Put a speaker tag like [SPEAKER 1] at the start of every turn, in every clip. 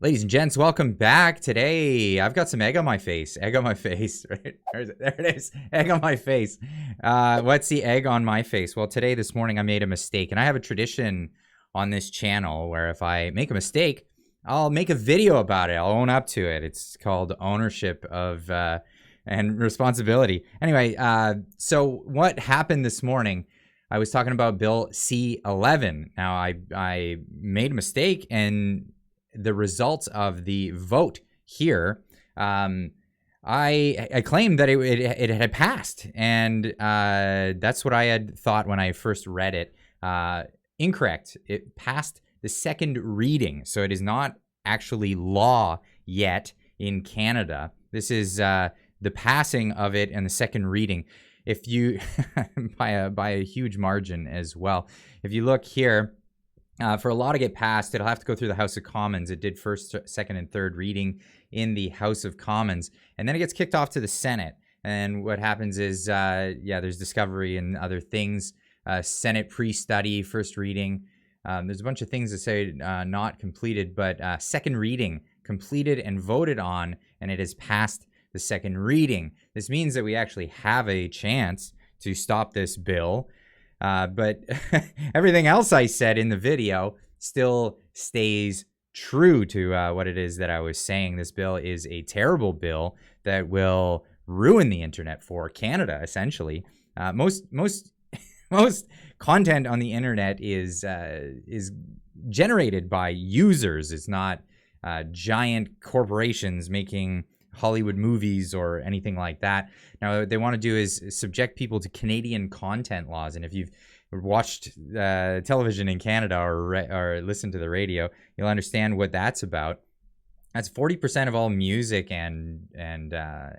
[SPEAKER 1] Ladies and gents, welcome back. Today, I've got some egg on my face. Egg on my face, right? There it is. Egg on my face. What's the egg on my face? Well, this morning, I made a mistake. And I have a tradition on this channel where if I make a mistake, I'll make a video about it. I'll own up to it. It's called ownership of and responsibility. Anyway, so what happened this morning, I was talking about Bill C-11. Now, I made a mistake, and the results of the vote here, I claimed that it had passed, and that's what I had thought when I first read it. Incorrect. It passed the second reading, so it is not actually law yet in Canada. This is the passing of it and the second reading. If you by a huge margin as well. If you look here. For a law to get passed, it'll have to go through the House of Commons. It did first, second, and third reading in the House of Commons. And then it gets kicked off to the Senate. And what happens is, there's discovery and other things. Senate pre-study, first reading. There's a bunch of things that say not completed, but second reading completed and voted on, and it has passed the second reading. This means that we actually have a chance to stop this bill. But everything else I said in the video still stays true to what it is that I was saying. This bill is a terrible bill that will ruin the internet for Canada, essentially. Most content on the internet is generated by users. It's not giant corporations making Hollywood movies or anything like that. Now, what they want to do is subject people to Canadian content laws. And if you've watched television in Canada or listened to the radio, you'll understand what that's about. That's 40% of all music and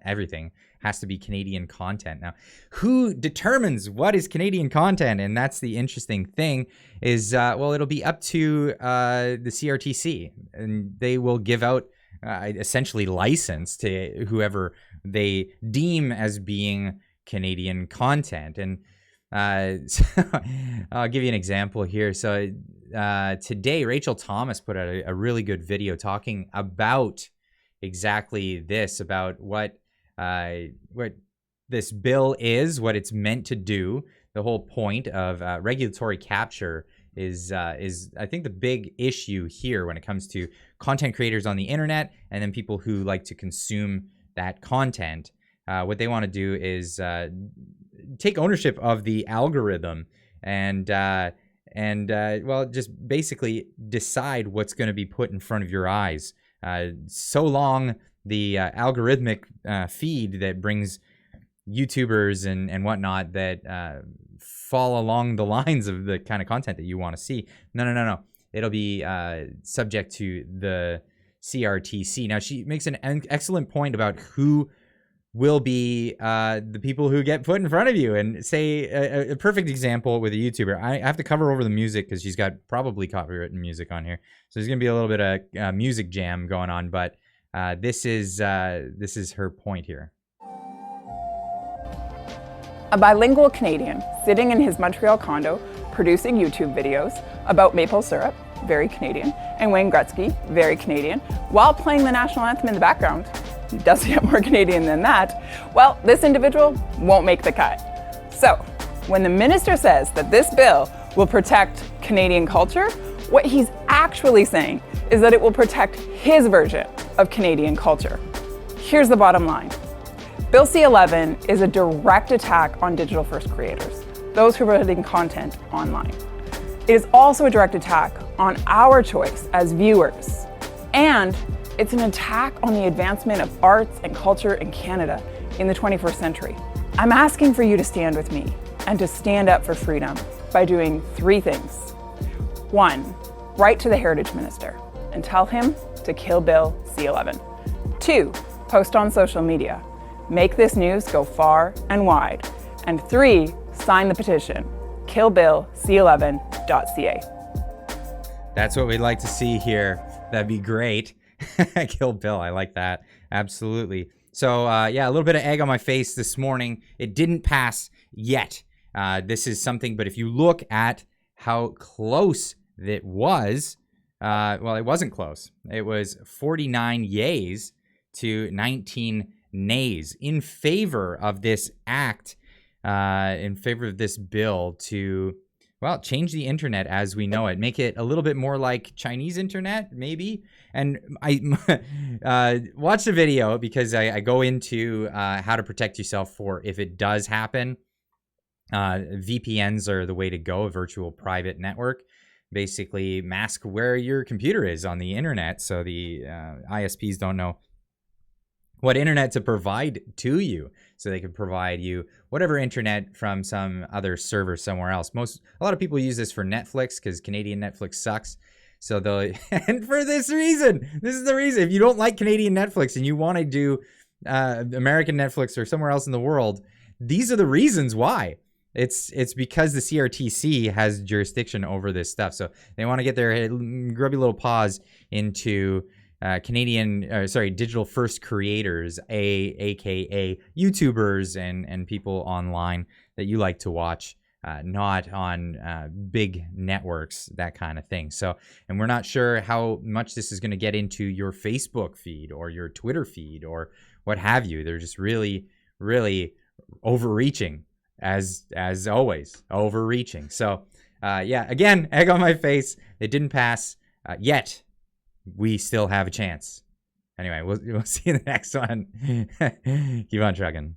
[SPEAKER 1] everything has to be Canadian content. Now, who determines what is Canadian content? And that's the interesting thing is, it'll be up to the CRTC, and they will give out essentially license to whoever they deem as being Canadian content. And so I'll give you an example here. So today, Rachael Thomas put out a really good video talking about exactly this, about what this bill is, what it's meant to do. The whole point of regulatory capture is I think the big issue here when it comes to content creators on the internet and then people who like to consume that content. What they want to do is take ownership of the algorithm and just basically decide what's going to be put in front of your eyes. So long the algorithmic feed that brings YouTubers and whatnot that fall along the lines of the kind of content that you want to see. No. It'll be subject to the CRTC. Now, she makes an excellent point about who will be the people who get put in front of you. And say a perfect example with a YouTuber. I have to cover over the music because she's got probably copywritten music on here. So there's going to be a little bit of music jam going on. But this is her point here.
[SPEAKER 2] A bilingual Canadian sitting in his Montreal condo producing YouTube videos about maple syrup, very Canadian, and Wayne Gretzky, very Canadian, while playing the national anthem in the background. Doesn't get more Canadian than that. Well, this individual won't make the cut. So, when the minister says that this bill will protect Canadian culture, what he's actually saying is that it will protect his version of Canadian culture. Here's the bottom line. Bill C-11 is a direct attack on digital-first creators, those who are putting content online. It is also a direct attack on our choice as viewers, and it's an attack on the advancement of arts and culture in Canada in the 21st century. I'm asking for you to stand with me and to stand up for freedom by doing 3 things. 1, write to the Heritage Minister and tell him to kill Bill C-11. 2, post on social media. Make this news go far and wide. And 3, sign the petition, killbillc11.ca.
[SPEAKER 1] That's what we'd like to see here. That'd be great. Kill Bill. I like that. Absolutely. So, a little bit of egg on my face this morning. It didn't pass yet. This is something, but if you look at how close it was, Well, it wasn't close. It was 49 yays to 19 nays in favor of this act, in favor of this bill to, well, change the internet as we know it, make it a little bit more like Chinese internet, maybe. And I watch the video because I go into how to protect yourself for if it does happen. VPNs are the way to go, a virtual private network. Basically mask where your computer is on the internet so the ISPs don't know what internet to provide to you, so they can provide you whatever internet from some other server somewhere else. A lot of people use this for Netflix because Canadian Netflix sucks. So and for this is the reason. If you don't like Canadian Netflix and you want to do American Netflix or somewhere else in the world, these are the reasons why. It's because the CRTC has jurisdiction over this stuff. So they want to get their grubby little paws into digital first creators, aka YouTubers and people online that you like to watch, not on big networks, that kind of thing. So, and we're not sure how much this is going to get into your Facebook feed or your Twitter feed or what have you. They're just really, really overreaching. As always, overreaching. So, again, egg on my face. It didn't pass yet. We still have a chance. Anyway, we'll see you in the next one. Keep on trucking.